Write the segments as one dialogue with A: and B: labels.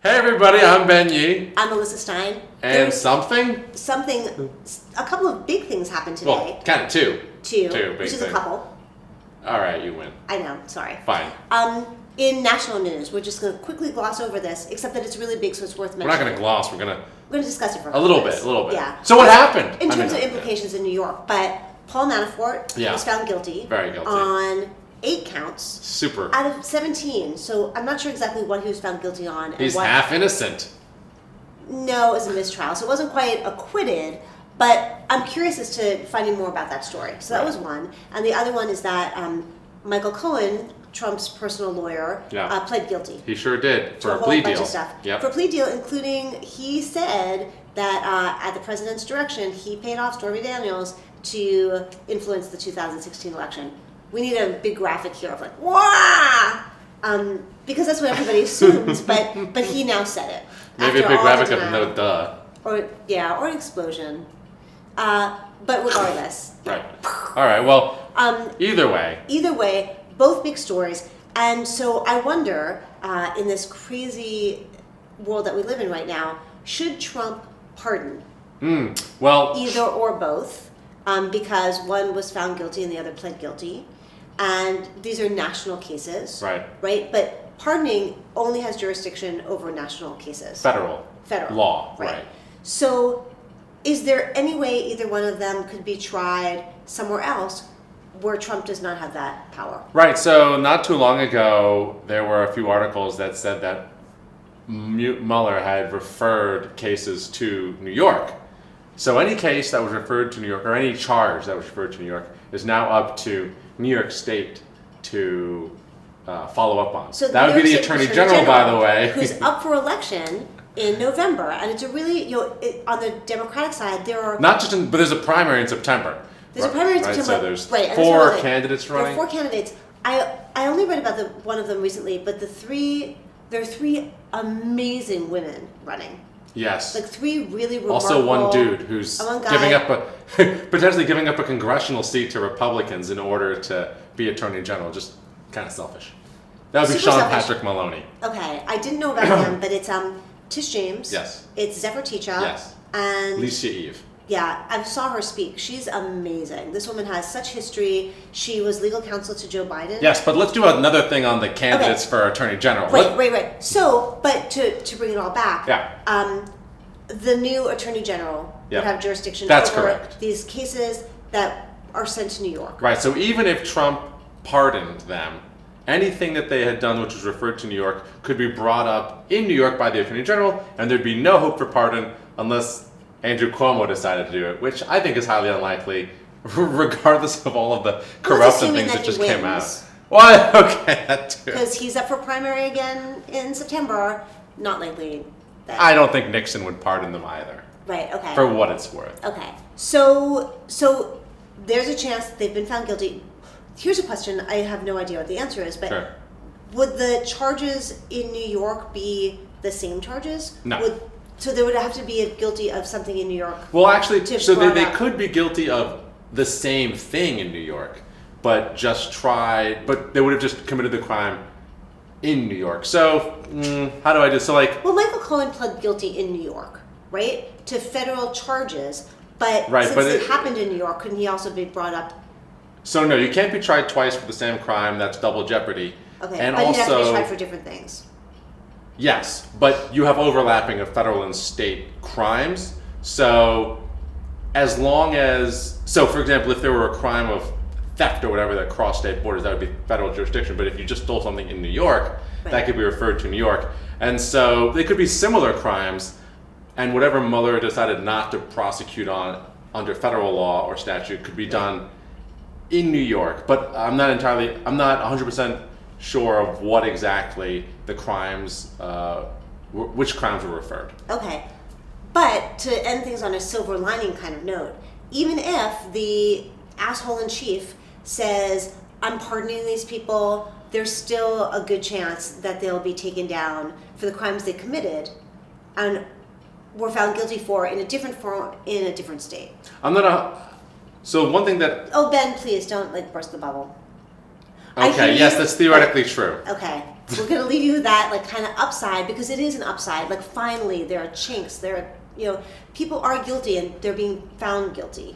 A: Hey everybody, I'm Ben Yee.
B: I'm Elissa Stein.
A: And
B: There's
A: something?
B: A couple of big things happened today.
A: Well, kind of two.
B: Two
A: big
B: which is
A: things.
B: a couple.
A: All right, you win.
B: I know, sorry.
A: Fine.
B: In national news, we're just going to quickly gloss over this, except that it's really big, so it's worth mentioning.
A: We're not going to gloss, we're going to
B: discuss it for
A: a little
B: minutes.
A: bit.
B: Yeah.
A: So what happened?
B: In terms of implications in New York, but Paul Manafort was found guilty.
A: Very guilty.
B: On 8 counts.
A: Super.
B: Out of 17. So I'm not sure exactly what he was found guilty on.
A: He's half innocent.
B: No, it was a mistrial, so it wasn't quite acquitted, but I'm curious as to finding more about that story. So that was one. And the other one is that Michael Cohen, Trump's personal lawyer, pled guilty.
A: He sure did, for
B: to
A: a plea deal.
B: Bunch of stuff.
A: Yep.
B: For a plea deal, including he said that at the president's direction, he paid off Stormy Daniels to influence the 2016 election. We need a big graphic here of like, wah! Because that's what everybody assumes, but he now said it.
A: Maybe a big graphic of no duh.
B: Or an explosion. But regardless.
A: Right. All right, well, either way,
B: both big stories. And so I wonder, in this crazy world that we live in right now, should Trump pardon?
A: Well,
B: either or both, because one was found guilty and the other pled guilty. And these are national cases.
A: Right.
B: But pardoning only has jurisdiction over national cases.
A: Federal. Law. Right.
B: So is there any way either one of them could be tried somewhere else where Trump does not have that power?
A: Right. So not too long ago, there were a few articles that said that Mueller had referred cases to New York. So any case that was referred to New York, or any charge that was referred to New York, is now up to New York State to follow up on.
B: So
A: that would be the Attorney General, by the way.
B: Who's up for election in November. And it's a really, on the Democratic side, there are...
A: Not just but there's a primary in September.
B: There's a primary in September.
A: So there's
B: right,
A: 4 candidates running.
B: There are 4 candidates. I only read about one of them recently, but there are 3 amazing women running.
A: Yes.
B: Like 3 really remarkable...
A: Also one dude who's potentially giving up a congressional seat to Republicans in order to be Attorney General. Just kind of selfish. That would be Sean Patrick Maloney.
B: Okay, I didn't know about him, but it's Tish James.
A: Yes.
B: It's Zephyr Teachout.
A: Yes.
B: And
A: Alicia Eve.
B: Yeah, I saw her speak. She's amazing. This woman has such history. She was legal counsel to Joe Biden.
A: Yes, but let's do another thing on the candidates for Attorney General.
B: Right. So, but to bring it all back, the new Attorney General would have jurisdiction over these cases that are sent to New York.
A: Right, so even if Trump pardoned them, anything that they had done which was referred to New York could be brought up in New York by the Attorney General, and there'd be no hope for pardon unless Andrew Cuomo decided to do it, which I think is highly unlikely, regardless of all of the corruption things that just came out. What? Okay, that too.
B: Because he's up for primary again in September. Not likely.
A: I don't think Nixon would pardon them either.
B: Right, okay.
A: For what it's worth.
B: Okay. So there's a chance that they've been found guilty. Here's a question. I have no idea what the answer is, but would the charges in New York be the same charges?
A: No.
B: So they would have to be guilty of something in New York.
A: Well, actually, so they could be guilty of the same thing in New York, but they would have just committed the crime in New York. So, how do I do? So,
B: well, Michael Cohen pled guilty in New York, right, to federal charges, but since it happened in New York, couldn't he also be brought up?
A: So, no, you can't be tried twice for the same crime. That's double jeopardy.
B: Okay,
A: and
B: but
A: also,
B: you'd have to be tried for different things.
A: Yes, but you have overlapping of federal and state crimes. So, as long as... So, for example, if there were a crime of theft or whatever that crossed state borders, that would be federal jurisdiction. But if you just stole something in New York, that could be referred to New York. And so they could be similar crimes, and whatever Mueller decided not to prosecute on under federal law or statute could be done in New York. But I'm not 100% sure of what exactly the crimes, which crimes were referred.
B: Okay. But to end things on a silver lining kind of note, even if the asshole in chief says, I'm pardoning these people, there's still a good chance that they'll be taken down for the crimes they committed and were found guilty for in a different form in a different state.
A: So one thing that...
B: Oh, Ben, please don't burst the bubble.
A: Okay, yes, that's theoretically true.
B: Okay. we're going to leave you with that like kind of upside, because it is an upside. Like finally, there are chinks. There are, people are guilty and they're being found guilty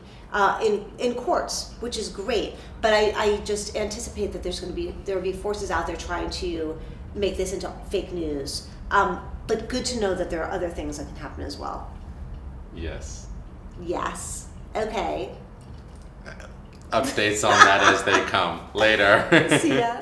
B: in courts, which is great. But I just anticipate that there will be forces out there trying to make this into fake news. But good to know that there are other things that can happen as well.
A: Yes.
B: Yes. Okay.
A: Updates on that as they come later.
B: See ya.